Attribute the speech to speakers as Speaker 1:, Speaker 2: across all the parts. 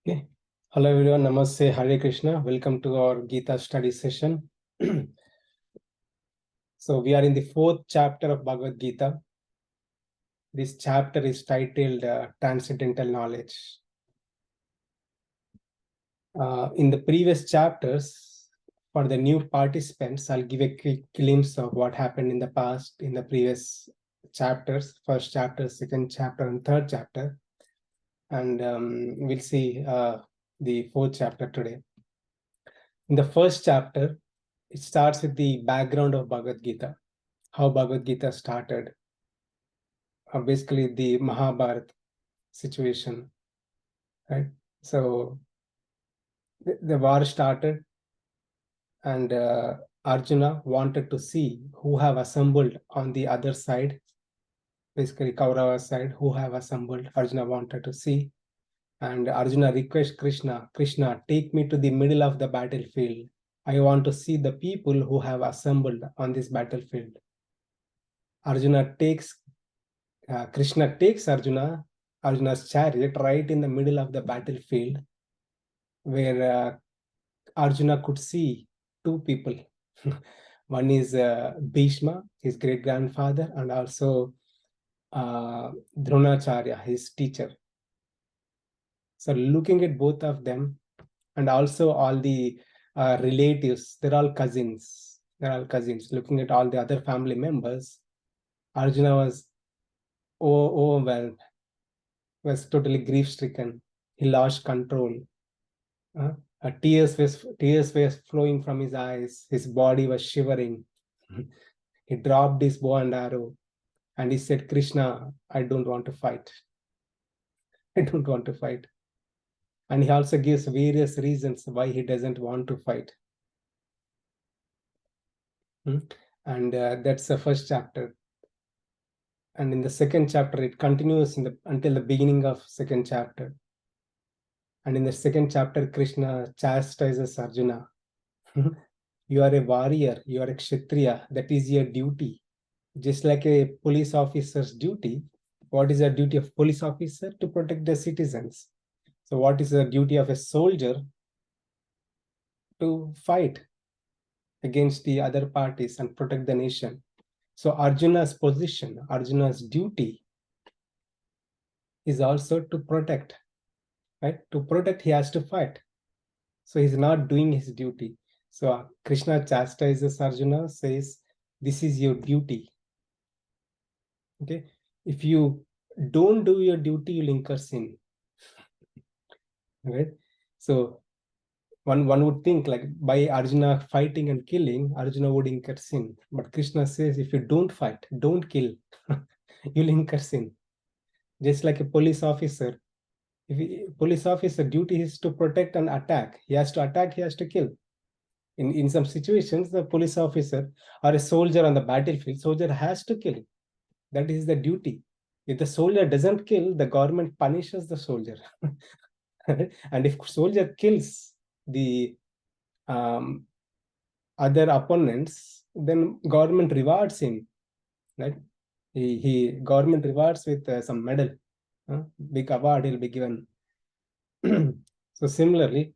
Speaker 1: Okay. Hello everyone, Namaste, Hare Krishna. Welcome to our Gita study session. So we are in the fourth chapter of Bhagavad Gita. This chapter is titled Transcendental Knowledge. In the previous chapters, for the new participants, I'll give a quick glimpse of what happened in the past in the previous chapters, first chapter, second chapter, and third chapter. And we'll see the fourth chapter today. In the first chapter, it starts with the background of Bhagavad Gita, how Bhagavad Gita started, basically the Mahabharata situation, right? So the war started, and Arjuna wanted to see who have assembled on the other side, basically Kaurava side, who have assembled. Arjuna wanted to see, and Arjuna requests Krishna, Krishna, take me to the middle of the battlefield. I want to see the people who have assembled on this battlefield. Krishna takes Arjuna's chariot right in the middle of the battlefield, where Arjuna could see two people. One is Bhishma, his great-grandfather, and also Dronacharya, his teacher. So looking at both of them, and also all the relatives, they're all cousins. Looking at all the other family members, Arjuna was overwhelmed, was totally grief-stricken. He lost control. Tears were flowing from his eyes. His body was shivering. He dropped his bow and arrow, and he said, Krishna, I don't want to fight. I don't want to fight. And he also gives various reasons why he doesn't want to fight. And that's the first chapter. And in the second chapter, it continues until the beginning of second chapter. And in the second chapter, Krishna chastises Arjuna. You are a warrior, you are a Kshatriya, that is your duty. Just like a police officer's duty, what is the duty of police officer? To protect the citizens. So what is the duty of a soldier? To fight against the other parties and protect the nation. So Arjuna's position, Arjuna's duty is also to protect, right? To protect, he has to fight. So he's not doing his duty. So Krishna chastises Arjuna, says, this is your duty. Okay, if you don't do your duty, you'll incur sin. Right? So one would think, like, by Arjuna fighting and killing, Arjuna would incur sin. But Krishna says, if you don't fight, don't kill, you'll incur sin. Just like a police officer. Police officer duty is to protect and attack. He has to attack, he has to kill. In some situations, the police officer or a soldier on the battlefield, soldier has to kill. That is the duty. If the soldier doesn't kill, the government punishes the soldier. And if soldier kills the other opponents, then government rewards him, right? Government rewards with some medal, big award he'll be given. So similarly,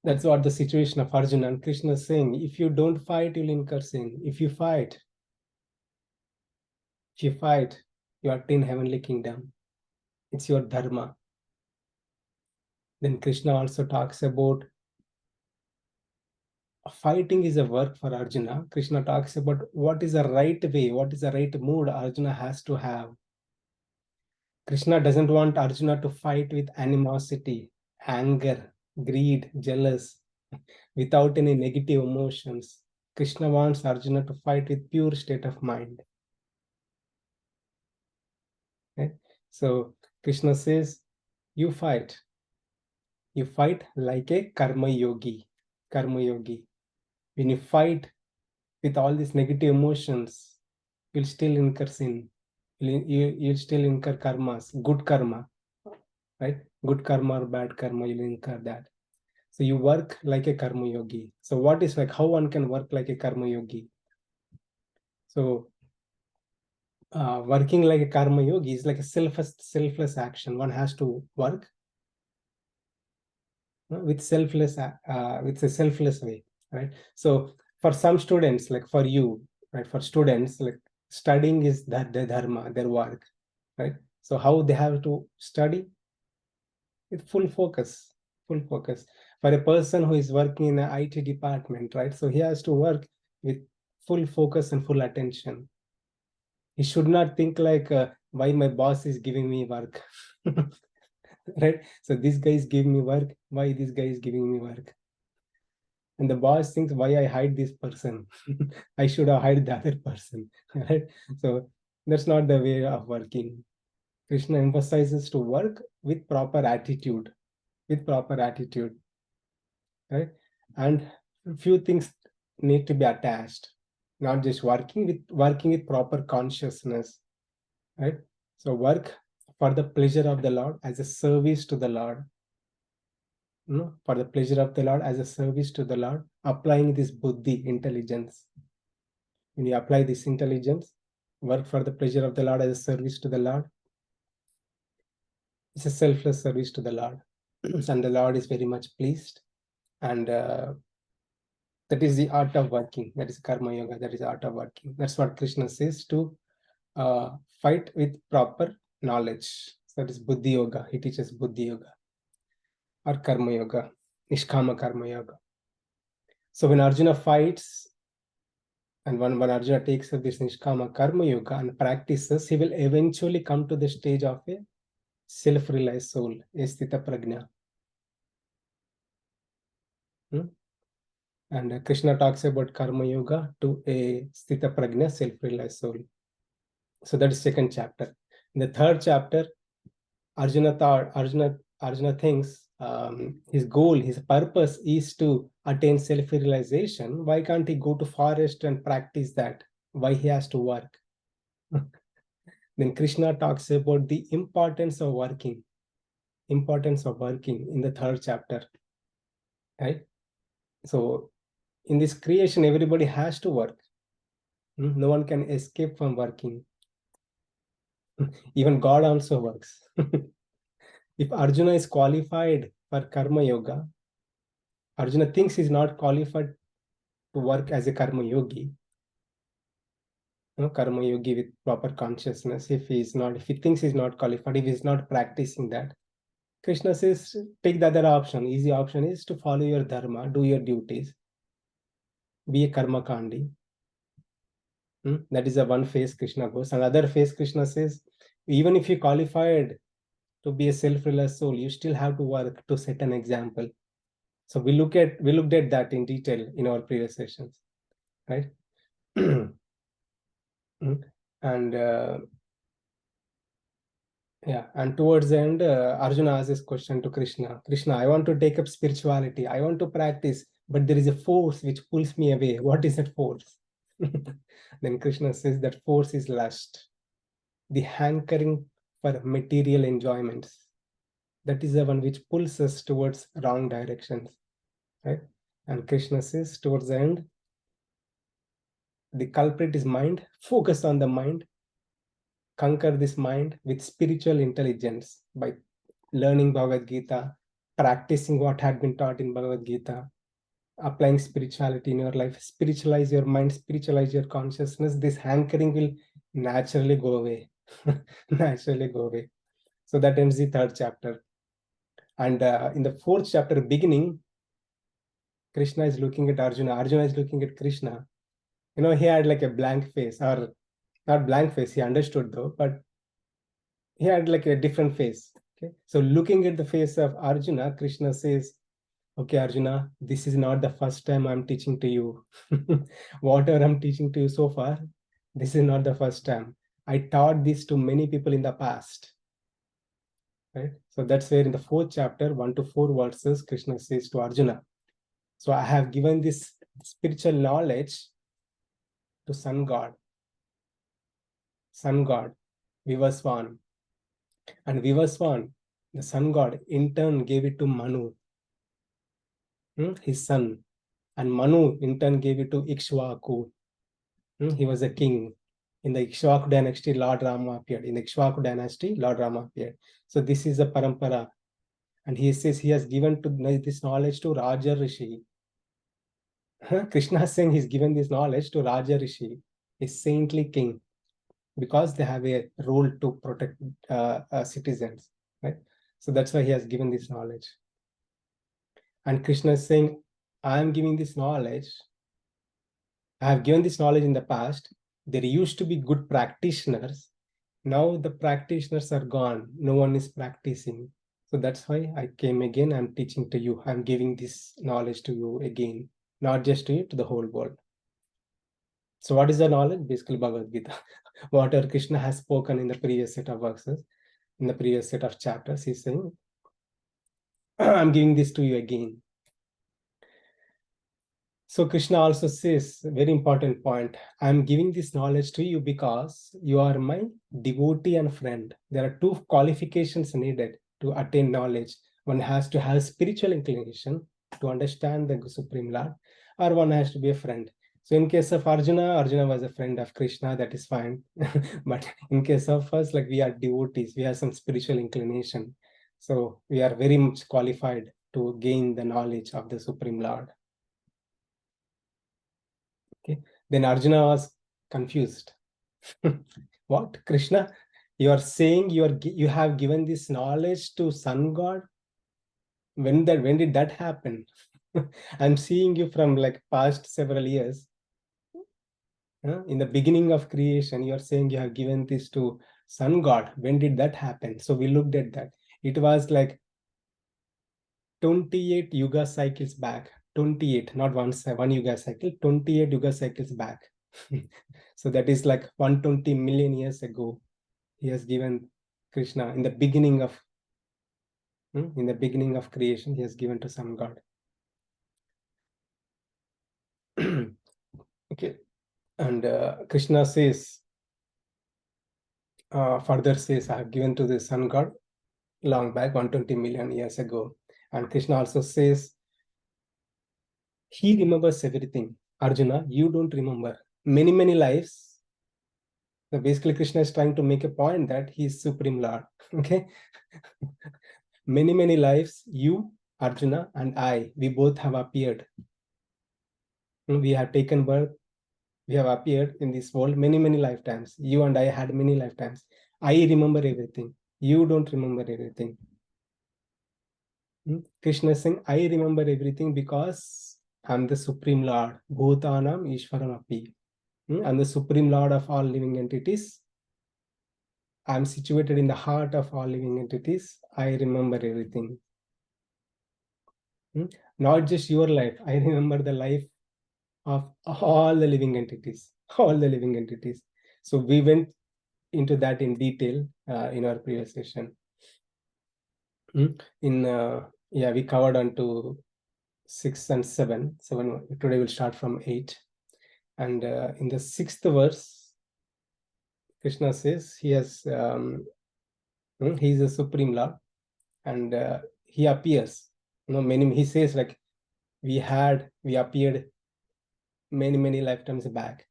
Speaker 1: that's what the situation of Arjuna, and Krishna is saying, if you don't fight, you'll incur sin. If you fight, you attain heavenly kingdom. It's your dharma. Then Krishna also talks about fighting is a work for Arjuna. Krishna talks about what is the right way, what is the right mood Arjuna has to have. Krishna doesn't want Arjuna to fight with animosity, anger, greed, jealous, without any negative emotions. Krishna wants Arjuna to fight with pure state of mind. Right? So Krishna says, you fight. You fight like a karma yogi. Karma yogi. When you fight with all these negative emotions, you'll still incur sin. You'll still incur karmas, good karma, right? Good karma or bad karma, you'll incur that. So you work like a karma yogi. So what is like, how one can work like a karma yogi? So working like a karma yogi is like a selfless action. One has to work with a selfless way, right? So for some students, like for you, right, for students, like studying is that their dharma, their work, right? So how they have to study with full focus, full focus. For a person who is working in an IT department, right? So he has to work with full focus and full attention. He should not think like why my boss is giving me work. Right? So this guy is giving me work. Why this guy is giving me work? And the boss thinks, why I hide this person? I should have hired the other person. Right? So that's not the way of working. Krishna emphasizes to work with proper attitude, with proper attitude, right? And few things need to be attached, not just working with proper consciousness, right? So work for the pleasure of the Lord as a service to the Lord, for the pleasure of the Lord as a service to the Lord, applying this buddhi, intelligence. When you apply this intelligence, work for the pleasure of the Lord as a service to the Lord, it's a selfless service to the Lord. And the Lord is very much pleased. And that is the art of working. That is karma yoga. That is the art of working. That's what Krishna says, to fight with proper knowledge. So that is buddhi yoga. He teaches buddhi yoga or karma yoga, nishkama karma yoga. So when Arjuna fights, and when Arjuna takes up this nishkama karma yoga and practices, he will eventually come to the stage of a self-realized soul, a sthita prajna. And Krishna talks about karma yoga to a sthita prajna, self-realized soul. So that is second chapter. In the third chapter, Arjuna thinks his goal, his purpose is to attain self-realization. Why can't he go to forest and practice that? Why he has to work? Then Krishna talks about the importance of working in the third chapter, right? So in this creation, everybody has to work. No one can escape from working. Even God also works. If Arjuna is qualified for karma yoga, Arjuna thinks he's not qualified to work as a karma yogi. Karma yogi with proper consciousness. If he thinks he's not qualified, if he's not practicing that, Krishna says, take the other option. Easy option is to follow your dharma, do your duties, be a karma kandi. That is the one phase Krishna goes. Another phase Krishna says, even if you qualified to be a self-realized soul, you still have to work to set an example. So we looked at that in detail in our previous sessions, right? And and towards the end, Arjuna asks this question to Krishna. Krishna, I want to take up spirituality. I want to practice, but there is a force which pulls me away. What is that force? Then Krishna says that force is lust, the hankering for material enjoyments. That is the one which pulls us towards wrong directions, right? And Krishna says towards the end, the culprit is mind. Focus on the mind. Conquer this mind with spiritual intelligence by learning Bhagavad Gita, practicing what had been taught in Bhagavad Gita, applying spirituality in your life. Spiritualize your mind, spiritualize your consciousness. This hankering will naturally go away. Naturally go away. So that ends the third chapter. And in the fourth chapter beginning, Krishna is looking at Arjuna. Arjuna is looking at Krishna. He had like a blank face, or not blank face. He understood though, but he had like a different face. Okay. So looking at the face of Arjuna, Krishna says, okay, Arjuna, this is not the first time I'm teaching to you. Whatever I'm teaching to you so far, this is not the first time. I taught this to many people in the past. Right? So that's where in the fourth chapter, 1 to 4 verses, Krishna says to Arjuna, so I have given this spiritual knowledge to sun god, Vivaswan. And Vivaswan, the sun god, in turn gave it to Manu, his son. And Manu in turn gave it to Ikshvaku. He was a king. In the Ikshvaku dynasty, Lord Rama appeared. So this is a parampara. And he says he has given this knowledge to Raja Rishi. Krishna is saying he's given this knowledge to Raja Rishi, a saintly king, because they have a role to protect citizens, right? So that's why he has given this knowledge. And Krishna is saying, I am giving this knowledge. I have given this knowledge in the past. There used to be good practitioners. Now the practitioners are gone. No one is practicing. So that's why I came again. I'm teaching to you. I'm giving this knowledge to you again, not just to you, to the whole world. So what is the knowledge? Basically Bhagavad Gita. Whatever Krishna has spoken in the previous set of verses, in the previous set of chapters, he's saying, I'm giving this to you again. So Krishna also says, very important point, I'm giving this knowledge to you because you are my devotee and friend. There are two qualifications needed to attain knowledge. One has to have spiritual inclination to understand the Supreme Lord, or one has to be a friend. So in case of Arjuna, Arjuna was a friend of Krishna, that is fine. But in case of us, like we are devotees, we have some spiritual inclination. So we are very much qualified to gain the knowledge of the Supreme Lord. Okay. Then Arjuna was confused. What, Krishna? You are saying you have given this knowledge to sun god? When did that happen? I'm seeing you from like past several years. In the beginning of creation, you are saying you have given this to sun god. When did that happen? So we looked at that. It was like 28 yuga cycles back. 28, not one yuga cycle, 28 yuga cycles back. So that is like 120 million years ago. He has given Krishna in the beginning of creation. He has given to some god. Okay, and Krishna says, further says, I have given to the sun god long back, 120 million years ago. And Krishna also says, he remembers everything. Arjuna, you don't remember. Many lives. So basically, Krishna is trying to make a point that he is Supreme Lord. Okay. Many lives, you, Arjuna, and I, we both have appeared. We have taken birth. We have appeared in this world many lifetimes. You and I had many lifetimes. I remember everything. You don't remember everything. Krishna is saying, I remember everything because I'm the Supreme Lord. Bhutanam Ishvaram Api. I'm the Supreme Lord of all living entities. I'm situated in the heart of all living entities. I remember everything. Not just your life. I remember the life of all the living entities. All the living entities. So we went into that in detail in our previous session. We covered on to 6 and 7. Today we'll start from 8. And in the 6th verse, Krishna says he has he is a Supreme Lord, and he appears. He says like we appeared many lifetimes back.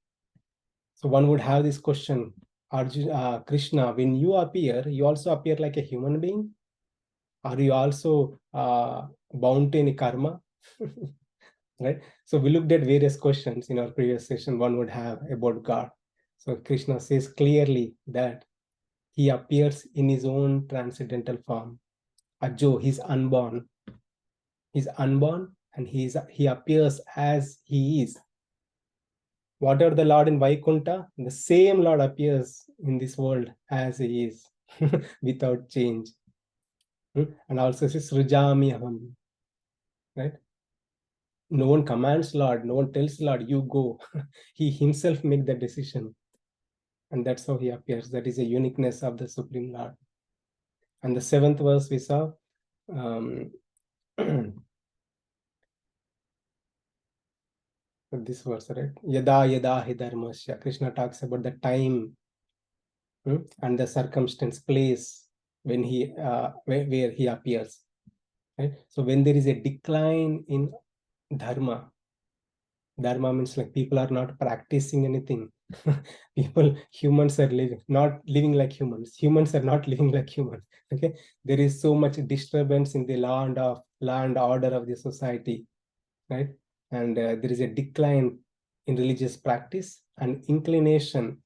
Speaker 1: So one would have this question, Arjuna, Krishna, when you appear, you also appear like a human being? Are you also bound to any karma? Right? So we looked at various questions in our previous session one would have about God. So Krishna says clearly that he appears in his own transcendental form. Ajo, he's unborn. He's unborn and he appears as he is. Whatever the Lord in Vaikuntha, the same Lord appears in this world as he is, without change. And also says, Srijami Aham. Right? No one commands Lord, no one tells Lord, you go. He himself makes the decision. And that's how he appears. That is a uniqueness of the Supreme Lord. And the 7th verse we saw, this verse, right? Yada yada hi dharmasya. Krishna talks about the time and the circumstance, place when he where he appears. Right? So when there is a decline in dharma, Dharma means like people are not practicing anything. Humans are not living like humans. Humans are not living like humans. Okay, there is so much disturbance in the law and order of the society, right? And there is a decline in religious practice and inclination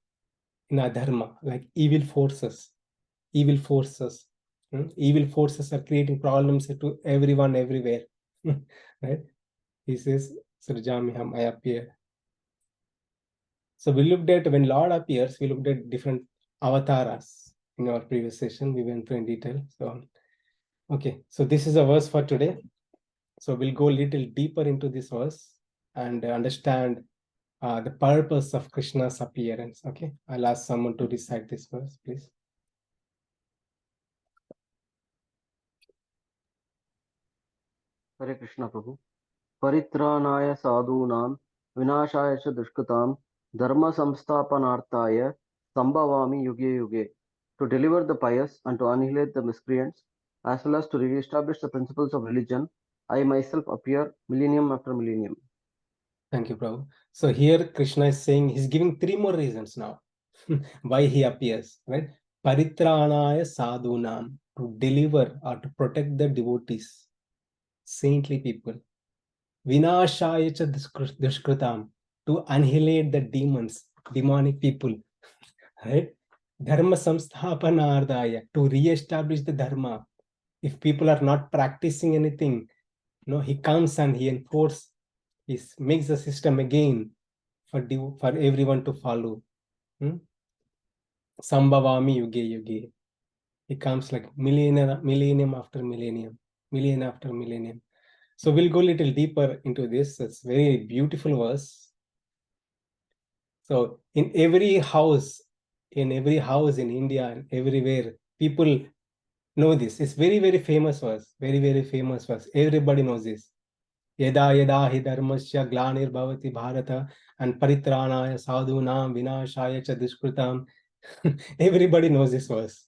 Speaker 1: in adharma, like evil forces. Evil forces. Evil forces are creating problems to everyone everywhere. Right? He says, Surjamiham, I appear. So we looked at when Lord appears, we looked at different avatars in our previous session. We went through in detail. So, okay. So this is a verse for today. So we'll go a little deeper into this verse and understand the purpose of Krishna's appearance. Okay. I'll ask someone to recite this verse, please.
Speaker 2: Hare Krishna Prabhu. Paritranaya sadhunam vinashaya cha dushkatam dharma samsthapanarthaya sambhavami yuge yuge. To deliver the pious and to annihilate the miscreants, as well as to re-establish the principles of religion, I myself appear millennium after millennium.
Speaker 1: Thank you, Prabhu. So here Krishna is saying, he's giving three more reasons now why he appears, right? Paritranaya sadhunam, to deliver or to protect the devotees, saintly people. Vinashaya cha dushkritam, to annihilate the demons, demonic people, right? Dharma samsthapanardaya, to re-establish the dharma. If people are not practicing anything, he comes and he enforces, he makes the system again for everyone to follow. Sambhavami yuge yuge. It comes like millennium after millennium, millennium after millennium. So we'll go a little deeper into this. It's very beautiful verse. So in every house in India and everywhere, people know this. It's very, very famous verse. Very, very famous verse. Everybody knows this. Yada yada hi dharmasya glanir bharata and paritranaya sadhunam vinashaya cha dushkritam. Everybody knows this verse.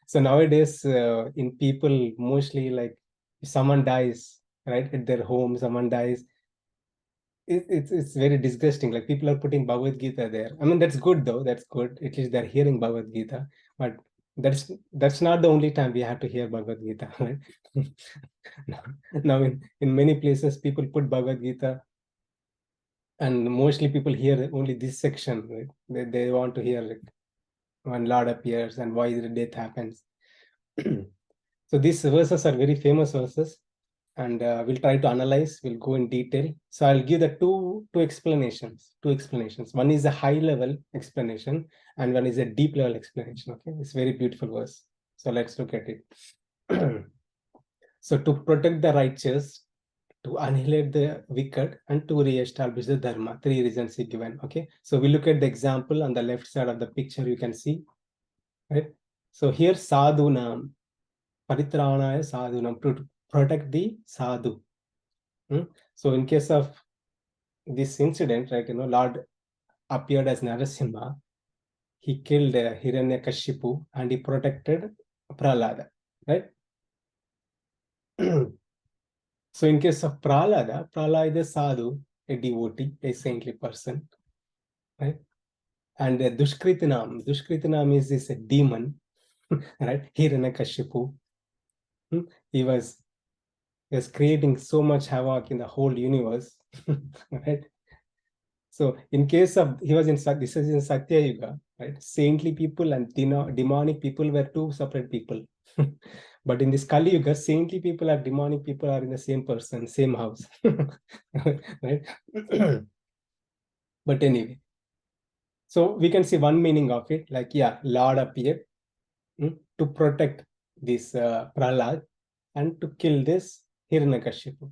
Speaker 1: So nowadays, in people, mostly like if someone dies, right, at their home, someone dies, it's very disgusting. Like people are putting Bhagavad Gita there. I mean, that's good though. That's good. At least they're hearing Bhagavad Gita. But that's not the only time we have to hear Bhagavad Gita, right? Now in many places, people put Bhagavad Gita, and mostly people hear only this section, right? They want to hear like when Lord appears and why the death happens. So these verses are very famous verses, and we'll try to analyze. We'll go in detail. So I'll give the two explanations. One is a high level explanation, and one is a deep level explanation. Okay, it's very beautiful verse. So let's look at it. So to protect the righteous, to annihilate the wicked, and to re-establish the dharma. Three reasons he given. Okay, so we look at the example on the left side of the picture. You can see, right? So here sadhunam, paritranaya sadhunam, to protect the sadhu. So in case of this incident, right, Lord appeared as Narasimha. He killed Hiranyakashipu and he protected Prahlada, right? So in case of Prahlada is a sadhu, a devotee, a saintly person, right? And Dushkritinam is this a demon, right? Hiranyakashipu. He was creating so much havoc in the whole universe, right? So in case of, this is in Satya Yuga, right? Saintly people and demonic people were two separate people. But in this Kali Yuga, saintly people and demonic people are in the same person, same house, right? But anyway, so we can see one meaning of it, like, yeah, Lord appeared to protect this Prahlad and to kill this Hiranyakashipu,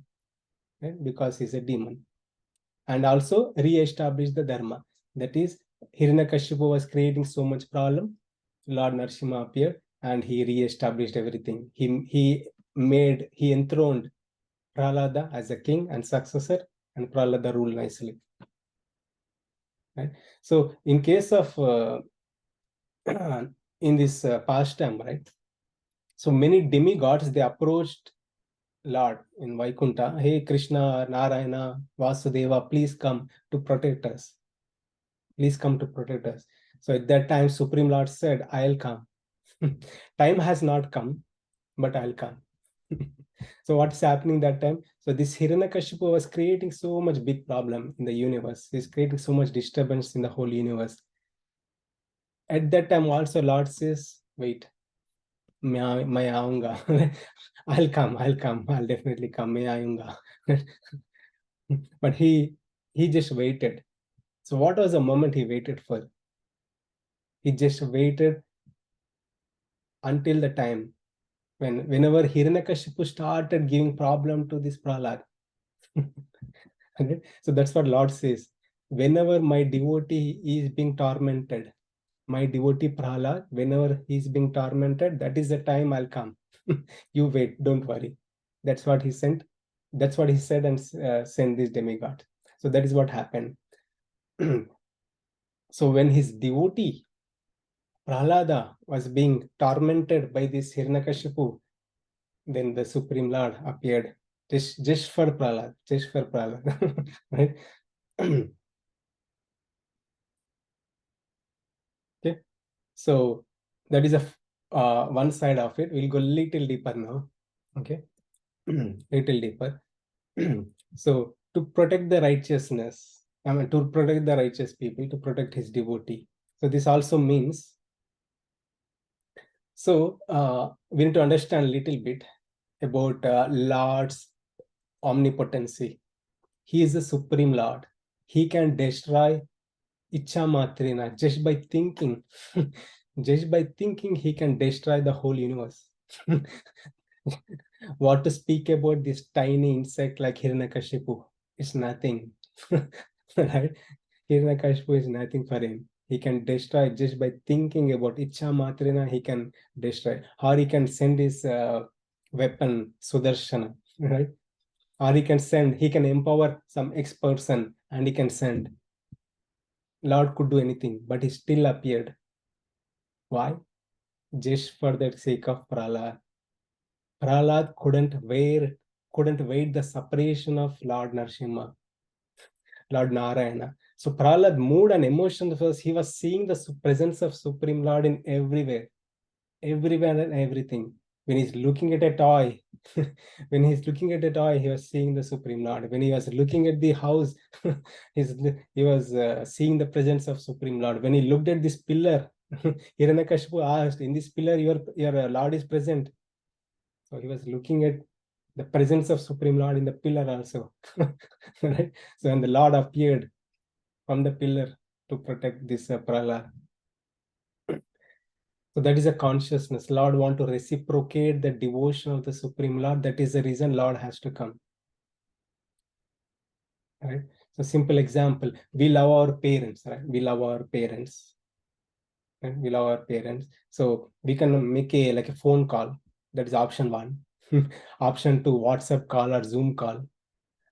Speaker 1: right? Because he's a demon. And also re-establish the dharma. That is, Hiranyakashipu was creating so much problem. Lord Narasimha appeared and he re-established everything. He enthroned Prahlada as a king and successor, and Prahlada ruled nicely. Right? So in case of in this pastime, right? So many demigods, they approached Lord in Vaikunta, hey Krishna, Narayana, Vasudeva, please come to protect us. Please come to protect us. So at that time, Supreme Lord said, I'll come. Time has not come, but I'll come. So what's happening that time? So this Hiranyakashipu was creating so much big problem in the universe. He's creating so much disturbance in the whole universe. At that time also Lord says, wait, मैं आऊंगा. I'll come, I'll definitely come, मैं आऊंगा. But he just waited. So what was the moment he waited for? He just waited until the time whenever Hiranyakashipu started giving problem to this Prahlad. Okay? So that's what Lord says. Whenever my devotee is being tormented, my devotee Prahlad, whenever he's being tormented, that is the time I'll come. You wait, don't worry. That's what he sent. That's what he said and sent this demigod. So that is what happened. So when his devotee Prahlada was being tormented by this Hiranyakashipu, then the Supreme Lord appeared just for Prahlad, right? Okay, so that is a one side of it. We'll go little deeper now. Okay, little deeper. So to protect the righteousness, I mean to protect the righteous people, to protect his devotee. So this also means, so we need to understand a little bit about Lord's omnipotency. He is the Supreme Lord. He can destroy Icha Matrina just by thinking. Just by thinking, he can destroy the whole universe. What to speak about this tiny insect like Hiranyakashipu? It's nothing. Right? Hiranyakashipu is nothing for him. He can destroy just by thinking about Icha Matrina, he can destroy. Or he can send his weapon, Sudarshana, right? Or he can empower some X person and he can send. Lord could do anything, but he still appeared. Why? Just for the sake of Prahlad. Prahlad couldn't wait the separation of Lord Narsimha, Lord Narayana. So Prahlad moved and emotion because he was seeing the presence of Supreme Lord in everywhere and everything. When he's looking at a toy, when he's looking at a toy, he was seeing the Supreme Lord. When he was looking at the house, he was seeing the presence of Supreme Lord. When he looked at this pillar, Hiranyakashipu asked, "In this pillar, your Lord is present." So he was looking at the presence of Supreme Lord in the pillar also. Right? So when the Lord appeared from the pillar to protect this Prahlad. So that is a consciousness. Lord want to reciprocate the devotion of the Supreme Lord. That is the reason Lord has to come. Right? So simple example, we love our parents, right? We love our parents. Right? We love our parents. So we can make like a phone call. That is option 1. Option 2, WhatsApp call or Zoom call.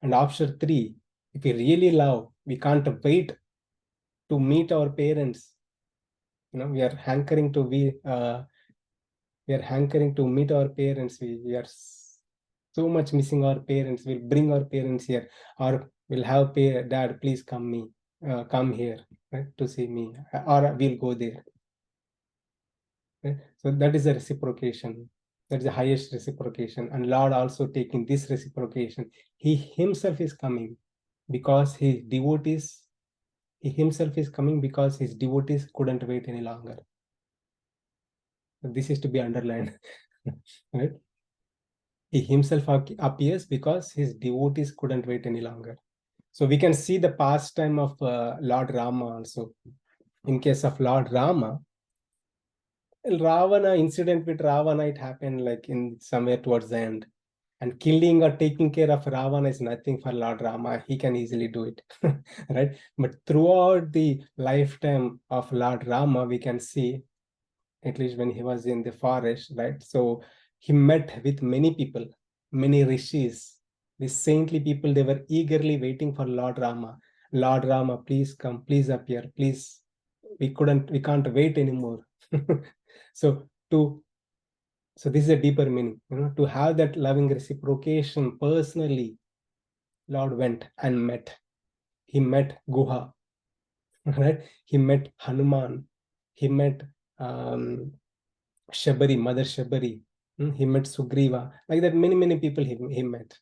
Speaker 1: And option 3, if we really love, we can't wait to meet our parents. We are hankering to meet our parents. We are so much missing our parents. We'll bring our parents here, or we'll have dad, please come here, right, to see me, or we'll go there. Right? So that is a reciprocation. That is the highest reciprocation. And Lord also taking this reciprocation. He himself is coming because his devotees. He himself is coming because his devotees couldn't wait any longer. This is to be underlined. Right? He himself appears because his devotees couldn't wait any longer. So we can see the pastime of Lord Rama also. In case of Lord Rama, Ravana incident with Ravana, it happened like in somewhere towards the end. And killing or taking care of Ravana is nothing for Lord Rama. He can easily do it, right? But throughout the lifetime of Lord Rama, we can see, at least when he was in the forest, right? So he met with many people, many rishis, the saintly people. They were eagerly waiting for Lord Rama. Lord Rama, please come, please appear, please. We can't wait anymore. So So this is a deeper meaning, to have that loving reciprocation personally. Lord went and met. He met Guha, right? He met Hanuman. He met Shabari, Mother Shabari. He met Sugriva. Like that, many people he met,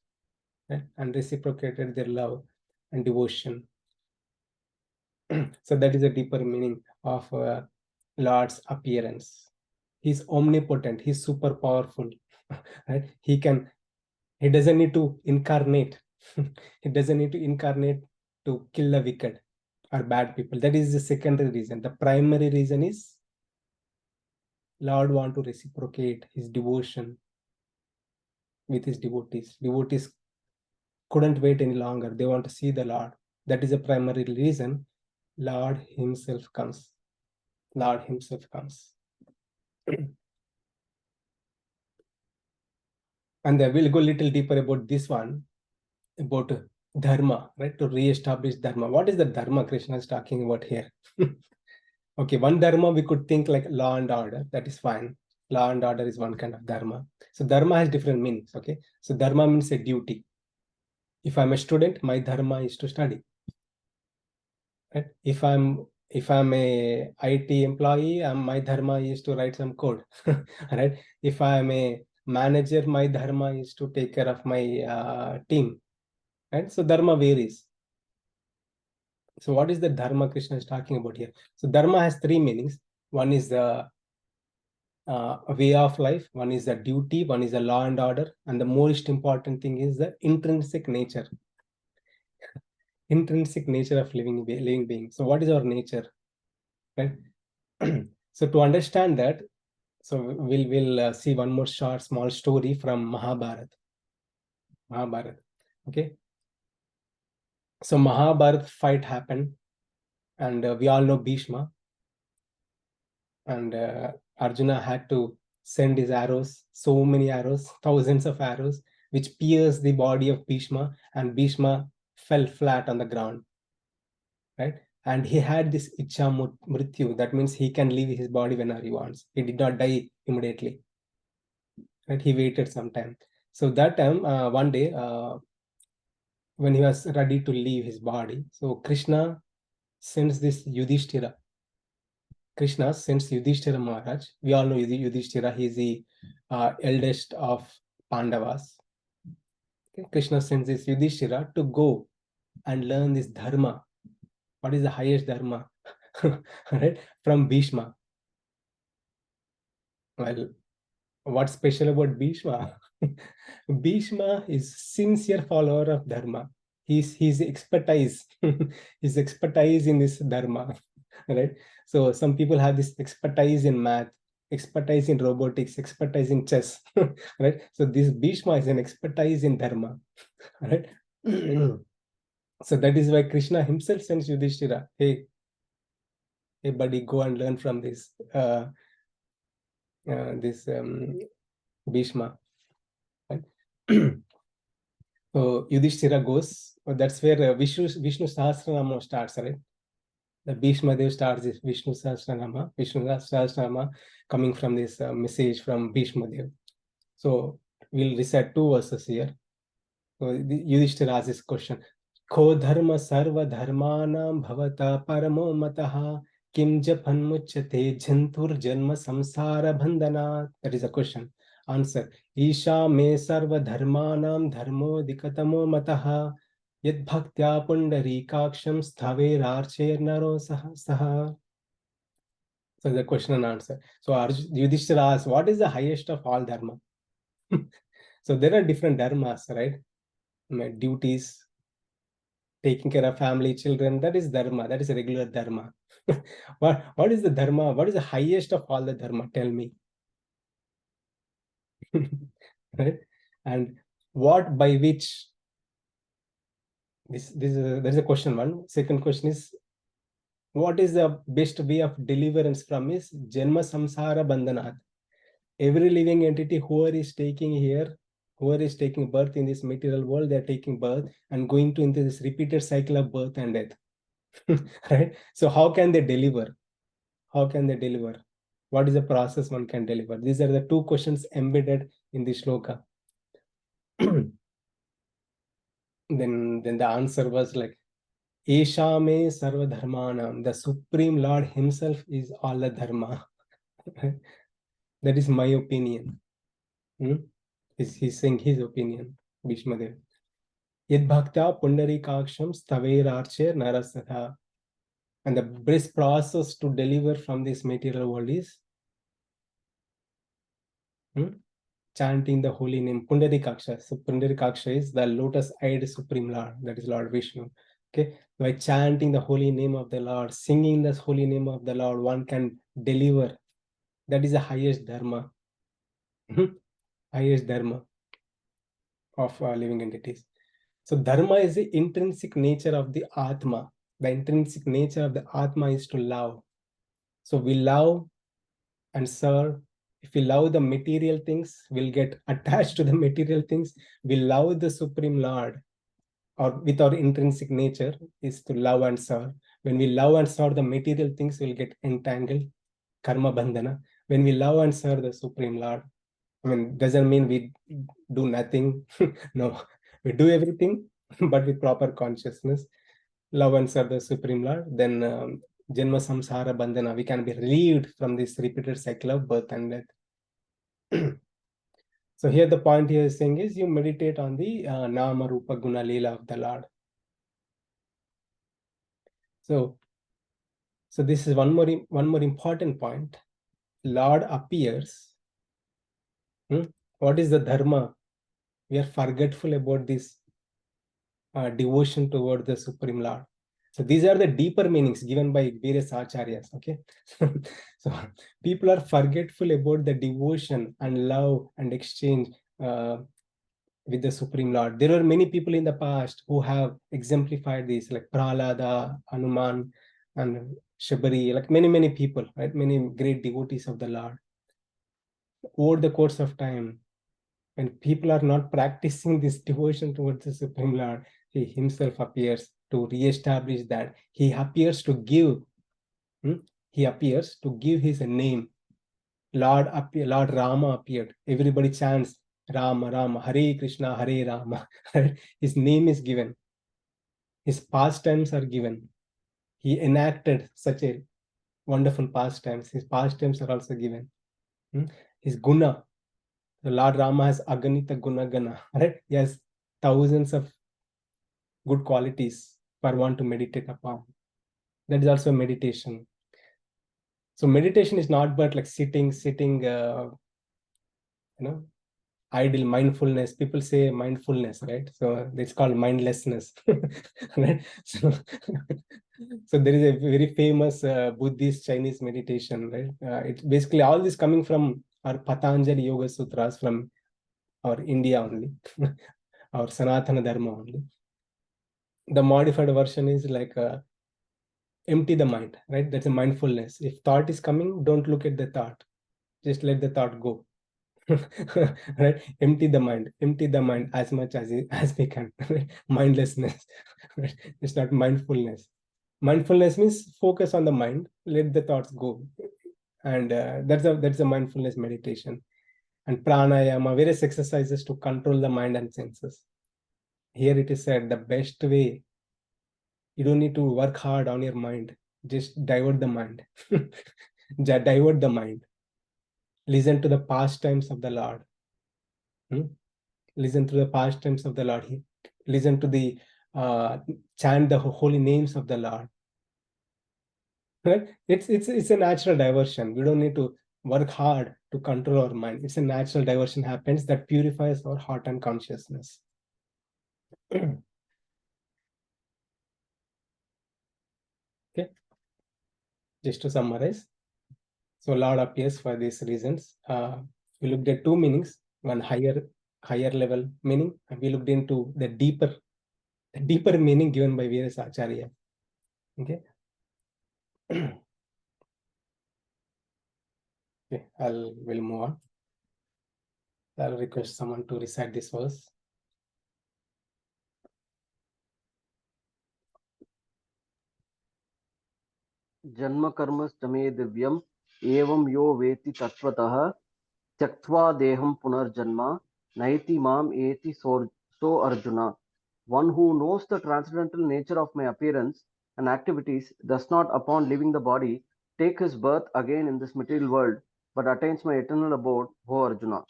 Speaker 1: right? And reciprocated their love and devotion. So that is a deeper meaning of Lord's appearance. He's omnipotent. He's super powerful, right? He doesn't need to incarnate. He doesn't need to incarnate to kill the wicked or bad people. That is the secondary reason. The primary reason is Lord want to reciprocate his devotion with his devotees. Devotees couldn't wait any longer. They want to see the Lord. That is the primary reason. Lord himself comes. Lord himself comes. And we'll go a little deeper about this one, about dharma, right? To re-establish dharma. What is the dharma Krishna is talking about here? Okay, one dharma we could think like law and order. That is fine. Law and order is one kind of dharma. So dharma has different meanings. Okay, so dharma means a duty. If I'm a student, my dharma is to study. Right? If I'm a IT employee, my dharma is to write some code. Right? If I'm a manager, my dharma is to take care of my team. Right? So dharma varies. So what is the dharma Krishna is talking about here? So dharma has three meanings. One is the a way of life, one is the duty, one is the law and order, and the most important thing is the intrinsic nature of living being. So what is our nature, right? So to understand that, so we'll see one more small story from Mahabharata. Okay, so Mahabharata fight happened, and we all know Bhishma, and Arjuna had to send his arrows, so many arrows, thousands of arrows, which pierced the body of Bhishma, and Bhishma fell flat on the ground, right? And he had this Ichha Mrityu, that means he can leave his body whenever he wants. He did not die immediately, right? He waited some time. So that time, one day, when he was ready to leave his body, so Krishna sends this Yudhishthira. Krishna sends Yudhishthira Maharaj. We all know Yudhishthira. He is the eldest of Pandavas. Okay. Krishna sends this Yudhishthira to go and learn this dharma. What is the highest dharma? Right? From Bhishma. Well, what's special about Bhishma? Bhishma is sincere follower of dharma. His expertise, his expertise in this dharma, right? So some people have this expertise in math, expertise in robotics, expertise in chess, right? So this Bhishma is an expertise in dharma, right? So that is why Krishna himself sends Yudhishthira, hey buddy, go and learn from this Bhishma, right? So Yudhishthira goes. That's where Vishnu Sahasranama starts, right? The Bhishma Dev starts this Vishnu Sahasranama coming from this message from Bhishma Dev. So we'll recite two verses here. So Yudhishthira asks this question: Ko dharma sarva dharmanam bhavata paramo mataha kim japanmuchyate jantur janma samsara bandhanat. That is a question. Answer: Isha me sarva dharmanam dharmo dikatamo mataha yad bhaktya pundarikaksham sthaver naro saha. So the question and answer. So Yudhishthira asks, what is the highest of all dharma? So there are different dharmas, right? Duties, taking care of family, children, that is dharma. That is a regular dharma. What is the dharma? What is the highest of all the dharma? Tell me. Right? And what by which there is a question one. Second question is, what is the best way of deliverance from is Janma Samsara Bandhanat. Every living entity, whoever is taking birth in this material world, they are taking birth and going into this repeated cycle of birth and death. Right? So how can they deliver? What is the process one can deliver? These are the two questions embedded in the shloka. Then the answer was like, Esha me sarva dharmanam. The Supreme Lord himself is all the dharma. That is my opinion. He's saying his opinion, Bhishmadev. Yad bhaktya pundarikaksham staveirarche narasatha. And the best process to deliver from this material world is chanting the holy name, Pundarikaksha. So Pundarikaksha is the lotus-eyed Supreme Lord, that is Lord Vishnu. Okay, by chanting the holy name of the Lord, singing the holy name of the Lord, one can deliver. That is the highest dharma. Highest dharma of living entities. So dharma is the intrinsic nature of the Atma. The intrinsic nature of the Atma is to love. So we love and serve. If we love the material things, we'll get attached to the material things. We love the Supreme Lord, or with our intrinsic nature is to love and serve. When we love and serve the material things, we'll get entangled, karma bandhana. When we love and serve the Supreme Lord, I mean, doesn't mean we do nothing. No, we do everything, but with proper consciousness. Love and serve the Supreme Lord, then Janma Samsara Bandhana, we can be relieved from this repeated cycle of birth and death. So here the point here is saying is you meditate on the Nama Rupa Guna Leela of the Lord. So this is one more important point. Lord appears. What is the dharma? We are forgetful about this devotion toward the Supreme Lord. So these are the deeper meanings given by various acharyas. Okay, so people are forgetful about the devotion and love and exchange with the Supreme Lord. There are many people in the past who have exemplified this, like Prahlada, Hanuman, and Shabari, like many people, right? Many great devotees of the Lord. Over the course of time, when people are not practicing this devotion towards the Supreme Lord, he himself appears to re-establish that. He appears to give his name. Lord Rama appeared. Everybody chants Rama, Rama, Hare Krishna, Hare Rama. His name is given. His pastimes are given. He enacted such a wonderful pastimes. His pastimes are also given. His guna. The Lord Rama has Aganita Guna Gana. Right? He has thousands of good qualities for one to meditate upon. That is also meditation. So meditation is not but like sitting, idle mindfulness. People say mindfulness, right? So it's called mindlessness, right? So, so there is a very famous Buddhist Chinese meditation, right? It's basically all this coming from our Patanjali Yoga Sutras from our India only, our Sanatana Dharma only. The modified version is like empty the mind, right? That's a mindfulness. If thought is coming, don't look at the thought. Just let the thought go. Right? Empty the mind as much as we can. Mindlessness. Right? It's not mindfulness. Mindfulness means focus on the mind, let the thoughts go, and that's a mindfulness meditation. And pranayama, various exercises to control the mind and senses. Here it is said the best way. You don't need to work hard on your mind. Just divert the mind. Divert the mind. Listen to the pastimes of the Lord. Listen to the pastimes of the Lord. Listen to the chant the holy names of the Lord. Right? It's a natural diversion. We don't need to work hard to control our mind. It's a natural diversion happens that purifies our heart and consciousness. Okay. Just to summarize. So Lord appears for these reasons. We looked at two meanings, one higher level meaning, and we looked into the deeper meaning given by various acharya. Okay. Okay, we'll move on. I'll request someone to recite this verse.
Speaker 2: जन्म कर्म च मे दिव्यम एवं यो वेति तत्त्वतः त्यक्त्वा deham punarjanma naiti mam eti so Arjuna. One who knows the transcendental nature of my appearance and activities does not, upon leaving the body, take his birth again in this material world, but attains my eternal abode, O Arjuna.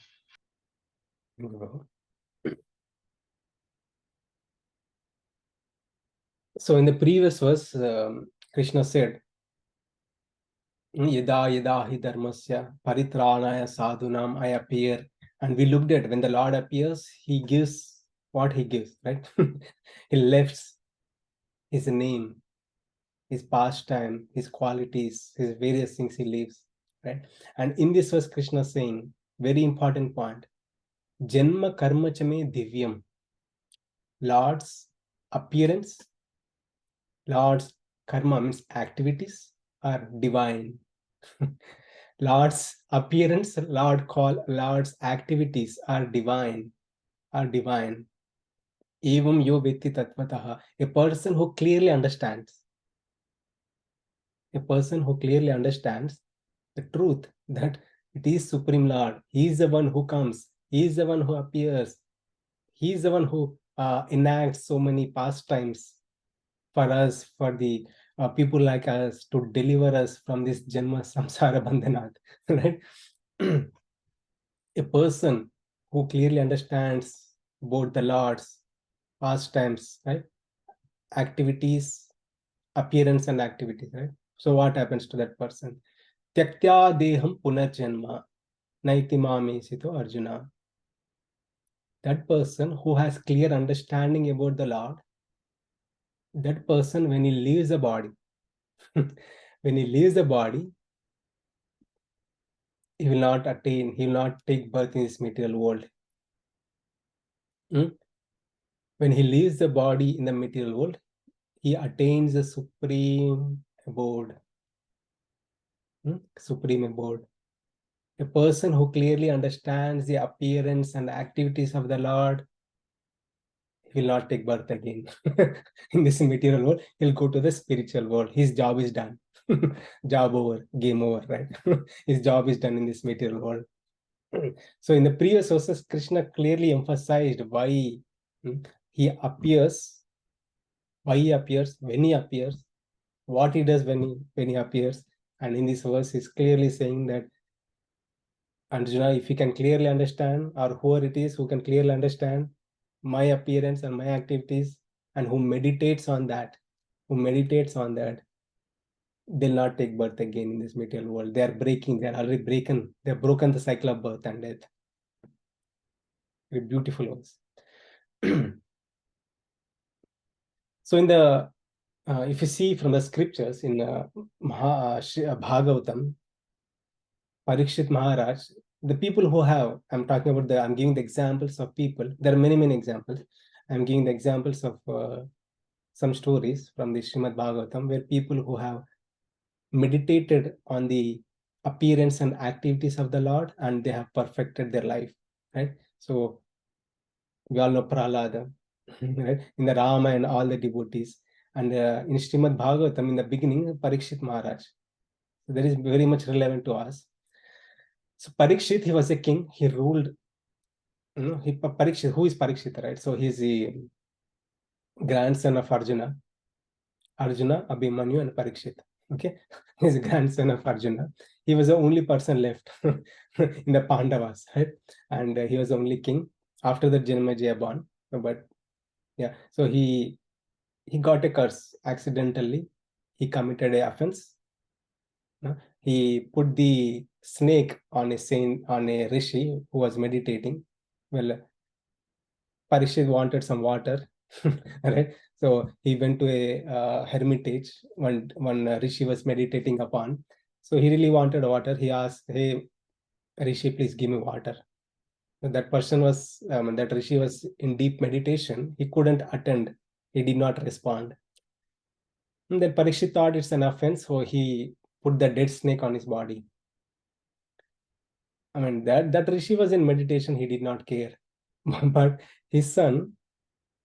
Speaker 1: So in the previous verse, Krishna said, Yada yada hi dharmasya paritranaya sadhunam, I appear. And we looked at when the Lord appears, he gives what he gives, right? He lifts his name, his pastime, his qualities, his various things he leaves, right? And in this verse, Krishna is saying, very important point, Janma karma chame divyam. Lord's appearance, Lord's karma means activities are divine. Lord's appearance, Lord's activities are divine, are divine. Evam yo vetti tattvataha. A person who clearly understands, a person who clearly understands the truth that it is Supreme Lord. He is the one who comes. He is the one who appears. He is the one who enacts so many pastimes for us, for the people like us, to deliver us from this Janma Samsara Bandhanat, right? A person who clearly understands both the Lord's pastimes, right? Activities, appearance and activities, right? So what happens to that person? Tyaktya deham punarjanma naiti mami sito Arjuna. That person who has clear understanding about the Lord, that person, when he leaves the body, when he leaves the body, he will not attain, he will not take birth in this material world. When he leaves the body in the material world, he attains the supreme abode. Supreme abode. A person who clearly understands the appearance and activities of the Lord, he will not take birth again in this material world. He'll go to the spiritual world. His job is done. Job over, game over, right? His job is done in this material world. So in the previous verses, Krishna clearly emphasized why he appears, when he appears, what he does when he appears. And in this verse, he's clearly saying that Arjuna, if you can clearly understand, or whoever it is who can clearly understand my appearance and my activities, and who meditates on that, they'll not take birth again in this material world. They're already broken the cycle of birth and death. Very beautiful ones. So in the if you see from the scriptures in Bhagavatam, Parikshit Maharaj, the people who have, I'm giving the examples of people. There are many examples. I'm giving the examples of some stories from the Srimad Bhagavatam, where people who have meditated on the appearance and activities of the Lord, and they have perfected their life, right? So we all know Prahlada, right? In the Rama and all the devotees. And in Srimad Bhagavatam, in the beginning, Parikshit Maharaj. So that is very much relevant to us. So Parikshit, he was a king. He ruled. Parikshit, who is Parikshit, right? So he's the grandson of Arjuna, Abhimanyu, and Parikshit. Okay, he's a grandson of Arjuna. He was the only person left in the Pandavas, right? And he was the only king after the Janmejaya born. But yeah, so he got a curse accidentally. He committed an offense. He put the snake on a rishi who was meditating. Well, Parikshit wanted some water, right? So he went to a hermitage when rishi was meditating upon. So he really wanted water. He asked, "Hey, rishi, please give me water." That person was, that rishi was in deep meditation. He couldn't attend. He did not respond. And then Parikshit thought it's an offense, so he put the dead snake on his body. I mean, that rishi was in meditation. He did not care. But his son,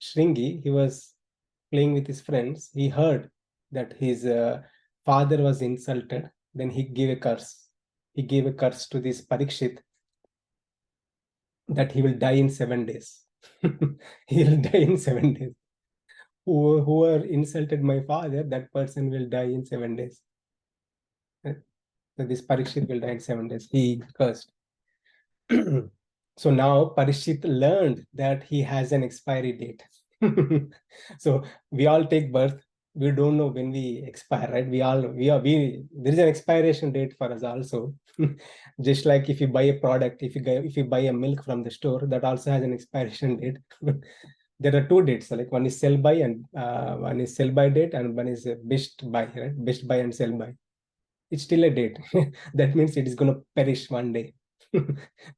Speaker 1: Shringi, he was playing with his friends. He heard that his father was insulted. Then he gave a curse. he gave a curse to this Parikshit that he will die in 7 days. He will die in 7 days. Whoever insulted my father, that person will die in 7 days. So this Parikshit will die in 7 days. He cursed. So now Parikshit learned that he has an expiry date. So we all take birth. We don't know when we expire, right? There is an expiration date for us also. Just like if you buy a product, if you buy a milk from the store, that also has an expiration date. There are two dates, like one is sell by and one is sell by date, and one is best by, right? Best by and sell by. It's still a date. That means it is going to perish one day.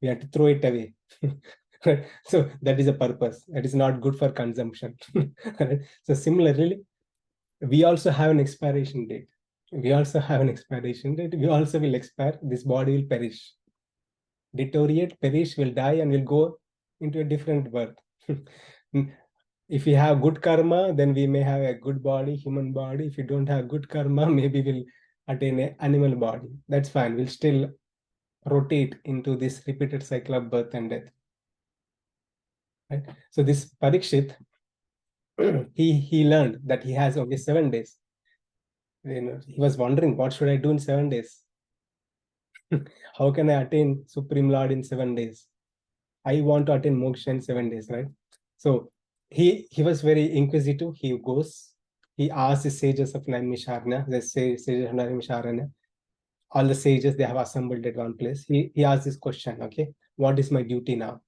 Speaker 1: We have to throw it away. So that is a purpose. It is not good for consumption. So similarly, we also have an expiration date. We also have an expiration date. We also will expire. This body will perish, deteriorate, perish, will die, and will go into a different birth. If we have good karma, then we may have a good body, human body. If we don't have good karma, maybe we'll attain an animal body. That's fine. We'll still rotate into this repeated cycle of birth and death. Right? So this Parikshit, he learned that he has only 7 days. He was wondering, what should I do in 7 days? How can I attain Supreme Lord in 7 days? I want to attain moksha in 7 days, right? So he was very inquisitive. He asked the sages of Naimisharanya, the sages of Naimisharanya, all the sages, they have assembled at one place. He asked this question, okay, what is my duty now?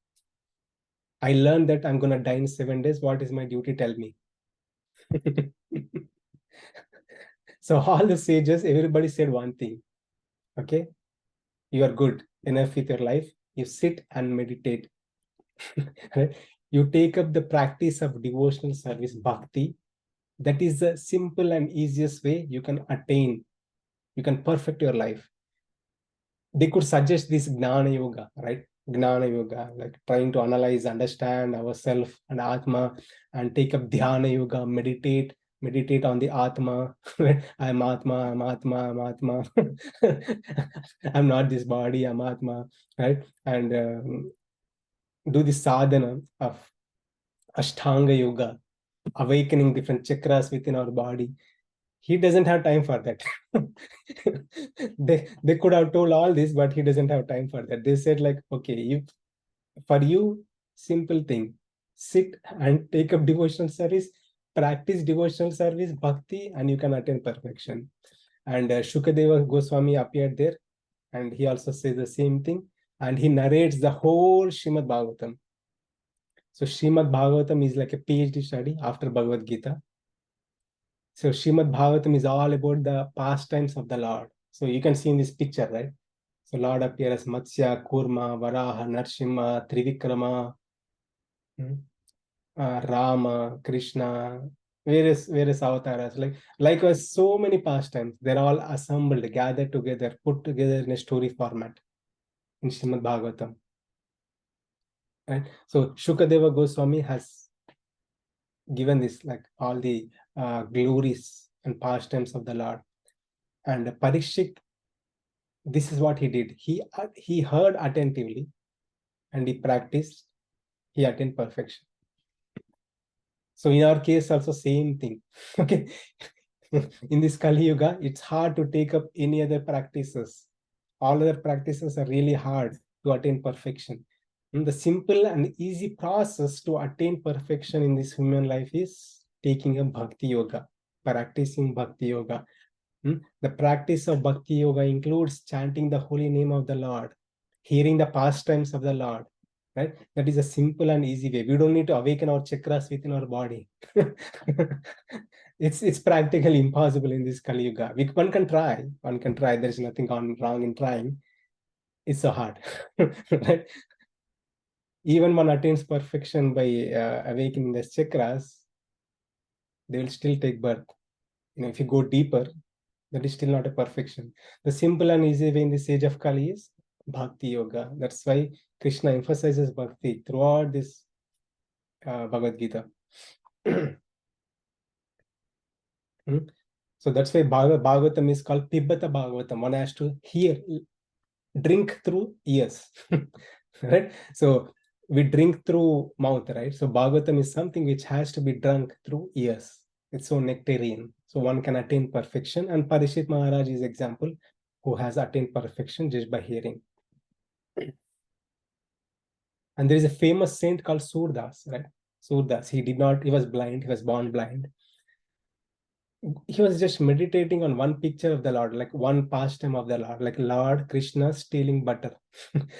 Speaker 1: I learned that I'm going to die in 7 days. What is my duty? Tell me. So all the sages, everybody said one thing, okay, you are good enough with your life. You sit and meditate. Right? You take up the practice of devotional service, bhakti. That is the simple and easiest way you can attain, you can perfect your life. They could suggest this Gnana Yoga, right? Gnana Yoga, like trying to analyze, understand ourselves and Atma, and take up Dhyana Yoga, meditate on the Atma. I'm Atma, I'm Atma, I'm Atma. I'm not this body, I'm Atma, right? And do the sadhana of Ashtanga Yoga, awakening different chakras within our body. He doesn't have time for that. They could have told all this, but he doesn't have time for that. They said like, okay, for you, simple thing, sit and take up devotional service, practice devotional service, bhakti, and you can attain perfection. And Shukadeva Goswami appeared there, and he also says the same thing, and he narrates the whole Srimad Bhagavatam. So Srimad Bhagavatam is like a PhD study after Bhagavad Gita. So Srimad Bhagavatam is all about the pastimes of the Lord. So you can see in this picture, right? So Lord appears as Matsya, Kurma, Varaha, Narsimha, Trivikrama, Rama, Krishna, various avatars. Like so many pastimes. They're all assembled, gathered together, put together in a story format in Srimad Bhagavatam. Right? So Shukadeva Goswami has given this, like all the glories and pastimes of the Lord. And Parikshit, this is what he did. He heard attentively and he practiced. He attained perfection. So in our case, also same thing. Okay. In this Kali Yuga, it's hard to take up any other practices. All other practices are really hard to attain perfection. And the simple and easy process to attain perfection in this human life is taking up Bhakti Yoga, practicing Bhakti Yoga. The practice of Bhakti Yoga includes chanting the holy name of the Lord, hearing the pastimes of the Lord, right? That is a simple and easy way. We don't need to awaken our chakras within our body. It's practically impossible in this Kali Yuga. One can try. There is nothing wrong in trying. It's so hard. Right? Even one attains perfection by awakening the chakras, they will still take birth. If you go deeper, that is still not a perfection. The simple and easy way in this age of Kali is Bhakti Yoga. That's why Krishna emphasizes Bhakti throughout this Bhagavad Gita. So that's why Bhagavatam is called Pibbata Bhagavatam. One has to hear, drink through ears, right? So we drink through mouth, right? So Bhagavatam is something which has to be drunk through ears. It's so nectarian. So one can attain perfection. And Parishit Maharaj is example who has attained perfection just by hearing. And there is a famous saint called Surdas, right? Surdas, he was blind, he was born blind. He was just meditating on one picture of the Lord, like one pastime of the Lord, like Lord Krishna stealing butter,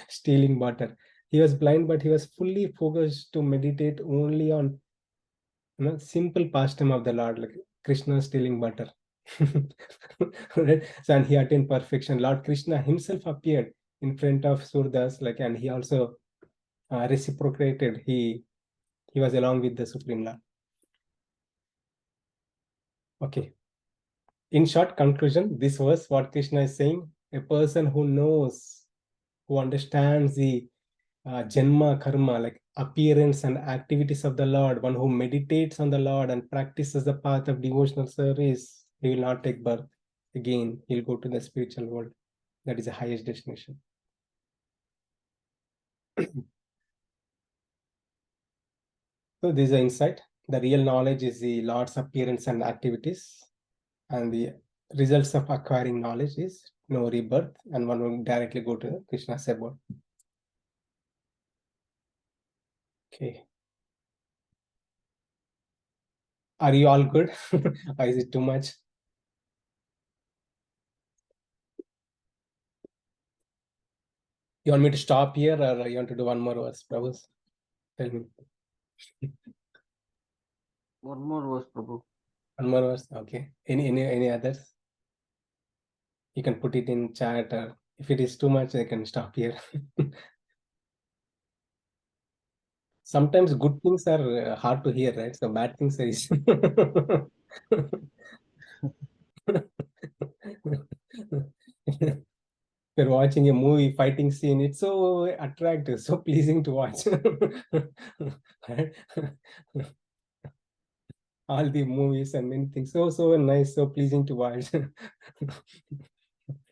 Speaker 1: stealing butter. He was blind, but he was fully focused to meditate only on simple pastime of the Lord, like Krishna stealing butter. Right? So, and he attained perfection. Lord Krishna himself appeared in front of Surdas, like, and he also reciprocated. He was along with the Supreme Lord. Okay. In short conclusion, this was what Krishna is saying. A person who knows, who understands the Janma karma, like appearance and activities of the Lord, one who meditates on the Lord and practices the path of devotional service, he will not take birth again. He'll go to the spiritual world. That is the highest destination. So this is the insight. The real knowledge is the Lord's appearance and activities, and the results of acquiring knowledge is no rebirth, and one will directly go to Krishna's abode. Okay. Are you all good? Or is it too much? You want me to stop here, or you want to do one more verse, Prabhu? Tell me.
Speaker 2: One more verse, Prabhu.
Speaker 1: One more verse. Okay. Any others? You can put it in chat, or if it is too much, I can stop here. Sometimes good things are hard to hear, right? So bad things are easy. You're watching a movie fighting scene, it's so attractive, so pleasing to watch. Right? All the movies and many things, so nice, so pleasing to watch.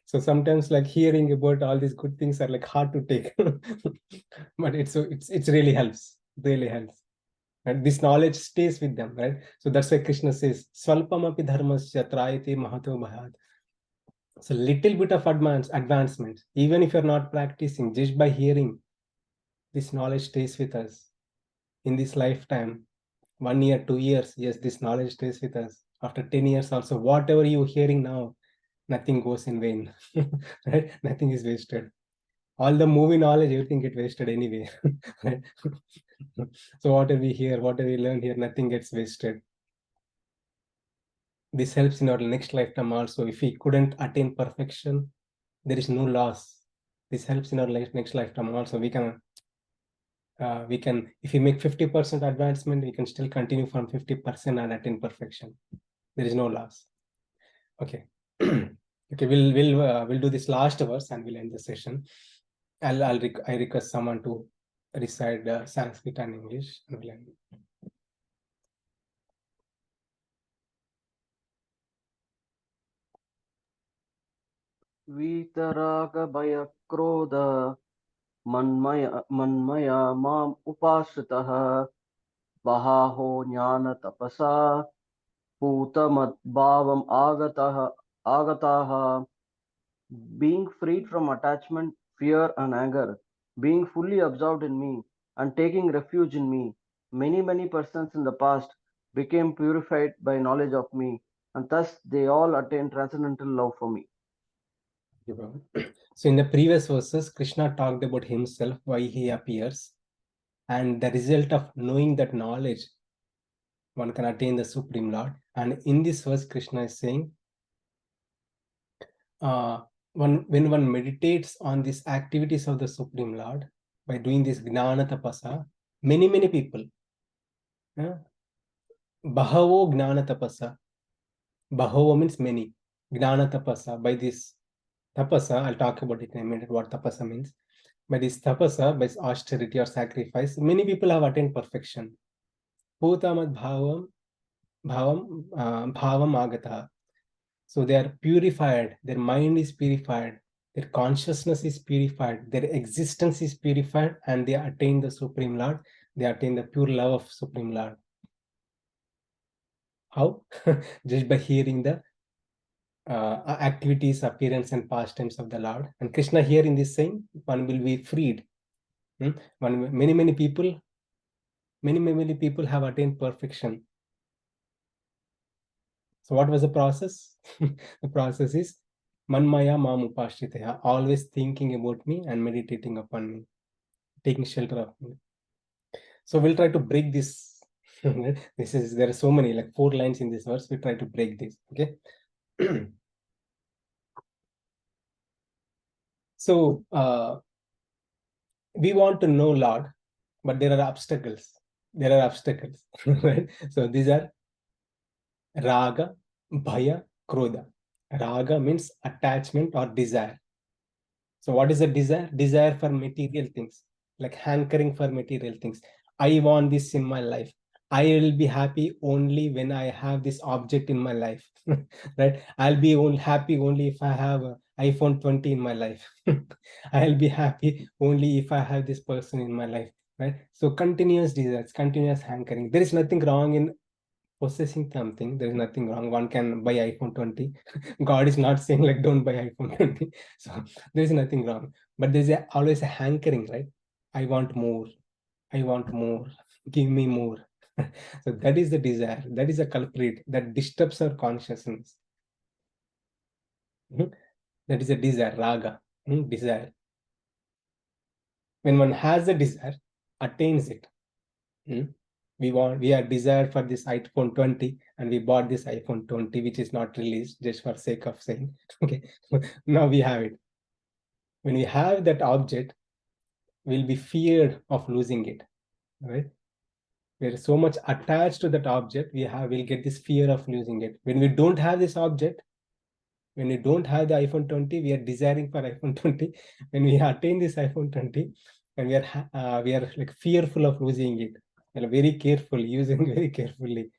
Speaker 1: So sometimes like hearing about all these good things are like hard to take. But it's really helps, really helps. And this knowledge stays with them, right? So that's why Krishna says, Swalpamapi dharmasya trayate mahato bhayat. So little bit of advancement, even if you're not practicing, just by hearing, this knowledge stays with us in this lifetime. 1 year, 2 years, yes, this knowledge stays with us. After 10 years also, whatever you're hearing now, nothing goes in vain. Right? Nothing is wasted. All the movie knowledge, everything get wasted anyway. Right? So whatever we hear, whatever we learn here, nothing gets wasted. This helps in our next lifetime also. If we couldn't attain perfection, there is no loss. This helps in our next lifetime also. We can, if we make 50% advancement, we can still continue from 50% and attain perfection. There is no loss. Okay. Okay, we'll do this last verse and we'll end the session. I request someone to recite Sanskrit and English, and we'll end.
Speaker 2: वीतरागभयक्रोध मन्मया माम् उपाश्रितः बहाहो ज्ञानतपसा पूतमद्भावम् आगताः, being freed from attachment, fear, and anger, being fully absorbed in me, and taking refuge in me. Many persons in the past became purified by knowledge of me, and thus they all attained transcendental love for me.
Speaker 1: So in the previous verses, Krishna talked about himself, why he appears, and the result of knowing that knowledge, one can attain the Supreme Lord. And in this verse, Krishna is saying, when one meditates on these activities of the Supreme Lord, by doing this Gnana Tapasa, many people, Bahavo Gnana Tapasa, Bahavo means many, Gnana Tapasa, by this Tapasa, I'll talk about it in a minute, what Tapasa means. By this Tapasa, by austerity or sacrifice, many people have attained perfection. Bhutamad Bhavam Agata. So they are purified, their mind is purified, their consciousness is purified, their existence is purified, and they attain the Supreme Lord. They attain the pure love of Supreme Lord. How? Just by hearing the activities, appearance, and pastimes of the Lord. And Krishna here in this saying, one will be freed. Many people have attained perfection. So what was the process? The process is Manmaya Mam Upashiteya, always thinking about me and meditating upon me, taking shelter of me. So we'll try to break this. There are so many, like 4 lines in this verse. We try to break this. Okay. So we want to know Lord, but there are obstacles. Right? So these are raga, bhaya, krodha. Raga means attachment or desire. So what is a desire? Desire for material things, like hankering for material things. I want this in my life. I will be happy only when I have this object in my life. Right? I'll be happy only if I have an iPhone 20 in my life. I'll be happy only if I have this person in my life. Right? So continuous desires, continuous hankering. There is nothing wrong in possessing something. There is nothing wrong. One can buy iPhone 20. God is not saying like don't buy iPhone 20. So there is nothing wrong. But there's always a hankering, right? I want more. I want more. Give me more. So that is the desire. That is a culprit that disturbs our consciousness. That is a desire, raga, desire. When one has a desire, attains it. We are desired for this iPhone 20 and we bought this iPhone 20 which is not released, just for sake of saying. Okay, now we have it. When we have that object, we'll be feared of losing it, right? We're so much attached to that object, we'll get this fear of losing it. When we don't have this object, when we don't have the iPhone 20, we are desiring for iPhone 20. When we attain this iPhone 20, and we are like fearful of losing it, and very careful, using very carefully.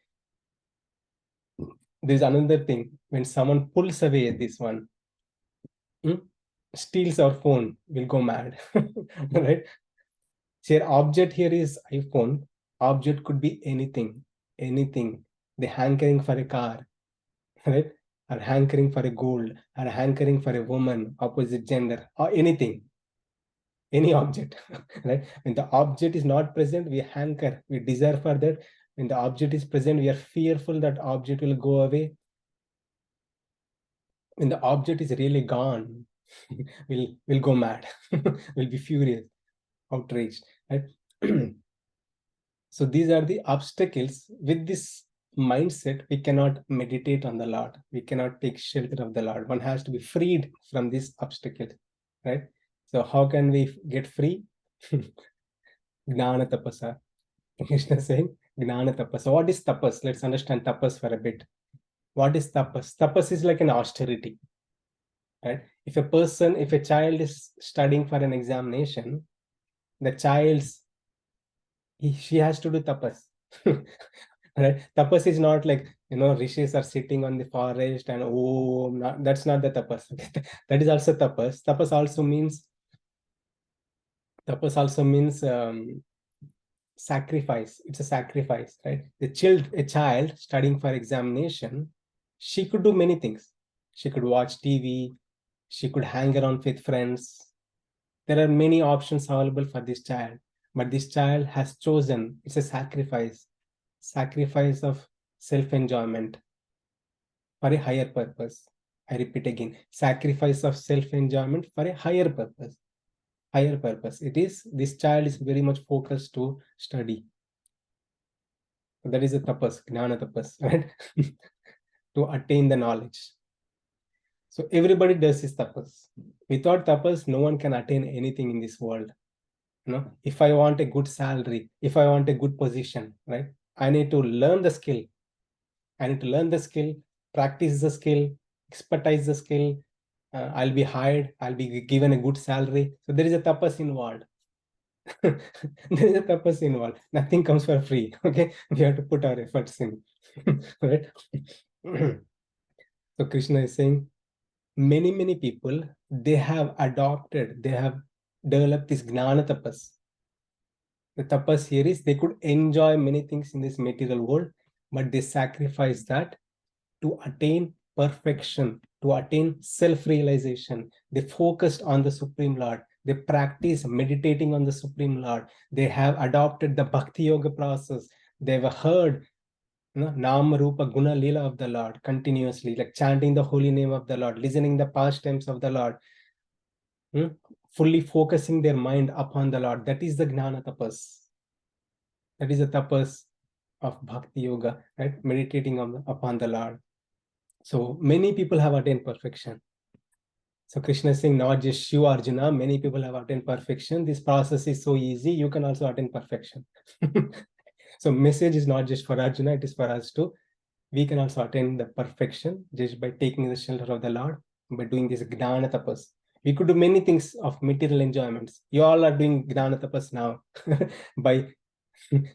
Speaker 1: There's another thing, when someone pulls away this one, steals our phone, we'll go mad. Right? So object here is iPhone. Object could be anything. The hankering for a car, right? Or hankering for a gold, or hankering for a woman, opposite gender, or anything, any object. Right? When the object is not present, we hanker, we desire for that. When the object is present, we are fearful that object will go away. When the object is really gone, we'll go mad. We'll be furious, outraged. Right? So these are the obstacles. With this mindset, we cannot meditate on the Lord. We cannot take shelter of the Lord. One has to be freed from these obstacles, right? So how can we get free? Gnana tapasa. Krishna saying Gnana tapasa. What is tapas? Let's understand tapas for a bit. What is tapas? Tapas is like an austerity, right? If a child is studying for an examination, she has to do tapas. Right? Tapas is not like, rishis are sitting on the forest and that's not the tapas. That is also tapas. Tapas also means sacrifice. It's a sacrifice, right? A child studying for examination, she could do many things. She could watch TV, she could hang around with friends. There are many options available for this child, but this child has chosen, it's a sacrifice of self-enjoyment for a higher purpose. I repeat again, sacrifice of self-enjoyment for a higher purpose. This child is very much focused to study. That is a tapas, gnana tapas, right? To attain the knowledge. So everybody does this tapas. Without tapas, no one can attain anything in this world. If I want a good salary, if I want a good position, right? I need to learn the skill. Practice the skill, expertise the skill. I'll be hired, I'll be given a good salary. So there is a tapas involved. There is a tapas involved. Nothing comes for free. Okay, we have to put our efforts in. Right? So Krishna is saying, many people, they have developed this gnana tapas. The tapas here is they could enjoy many things in this material world, but they sacrifice that to attain perfection, to attain self-realization. They focused on the Supreme Lord. They practice meditating on the Supreme Lord. They have adopted the Bhakti Yoga process. They've heard Nama Rupa Guna Lila of the Lord continuously, like chanting the holy name of the Lord, listening the pastimes of the Lord, fully focusing their mind upon the Lord. That is the Gnana Tapas. That is the tapas of Bhakti Yoga, right? Meditating upon the Lord. So many people have attained perfection. So Krishna is saying not just you, Arjuna, many people have attained perfection. This process is so easy, you can also attain perfection. So message is not just for Arjuna, it is for us too. We can also attain the perfection just by taking the shelter of the Lord, by doing this Gnana Tapas. We could do many things of material enjoyments. You all are doing Gnana Tapas now by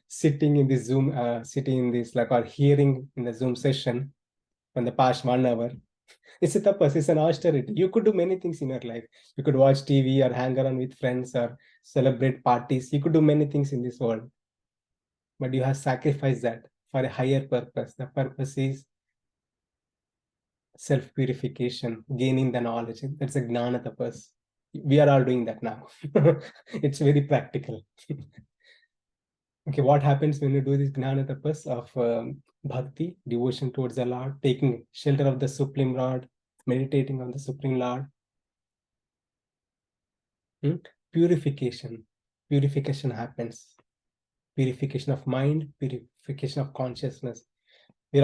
Speaker 1: sitting in this Zoom, sitting in this, like, or hearing in the Zoom session from the past 1 hour. It's a tapas, it's an austerity. You could do many things in your life. You could watch TV or hang around with friends or celebrate parties. You could do many things in this world. But you have sacrificed that for a higher purpose. The purpose is self-purification, gaining the knowledge. That's a gnana tapas. We are all doing that now. It's very practical. Okay, what happens when you do this gnana tapas of bhakti, devotion towards the Lord, taking shelter of the Supreme Lord, meditating on the Supreme Lord? Purification. Purification happens. Purification of mind, purification of consciousness. We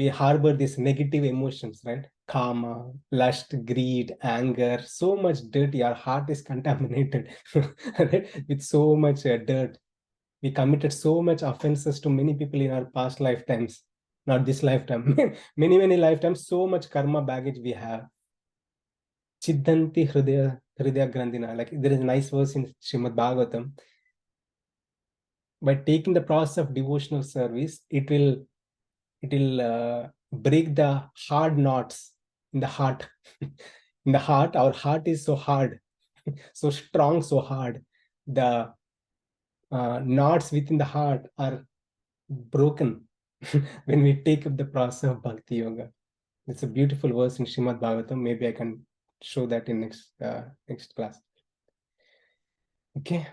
Speaker 1: harbor these negative emotions, right? Karma, lust, greed, anger, so much dirty. Our heart is contaminated right? With so much dirt. We committed so much offenses to many people in our past lifetimes, not this lifetime. Many lifetimes, so much karma baggage we have. Chiddanti Hridaya Grandhina. Like there is a nice verse in Srimad Bhagavatam. By taking the process of devotional service, it will break the hard knots in the heart. In the heart, our heart is so hard, so strong, so hard. The knots within the heart are broken when we take up the process of Bhakti Yoga. It's a beautiful verse in Srimad Bhagavatam. Maybe I can show that in next class. Okay.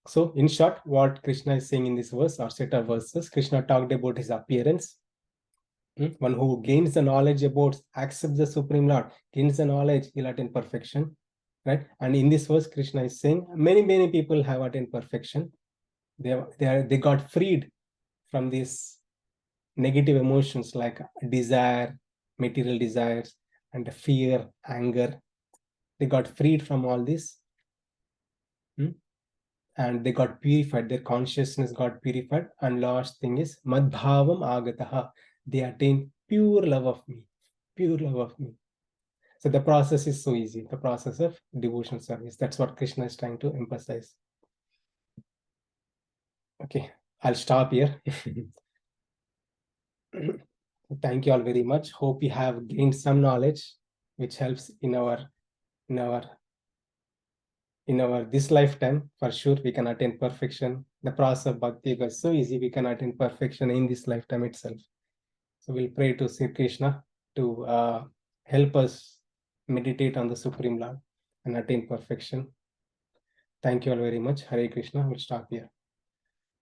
Speaker 1: So in short, what Krishna is saying in this verse or set of verses, Krishna talked about his appearance. One who gains the knowledge about, accepts the Supreme Lord, gains the knowledge, he'll attain perfection, right? And in this verse, Krishna is saying many people have attained perfection. They got freed from these negative emotions like desire, material desires, and fear, anger. They got freed from all this. And they got purified, their consciousness got purified. And last thing is madbhavam agataha. They attained pure love of me, pure love of me. So the process is so easy, the process of devotional service. That's what Krishna is trying to emphasize. Okay, I'll stop here. Thank you all very much. Hope you have gained some knowledge which helps in our this lifetime. For sure we can attain perfection. The process of bhakti yoga is so easy, we can attain perfection in this lifetime itself. So we'll pray to Sri Krishna to help us meditate on the Supreme Lord and attain perfection. Thank you all very much. Hare Krishna. We'll stop here.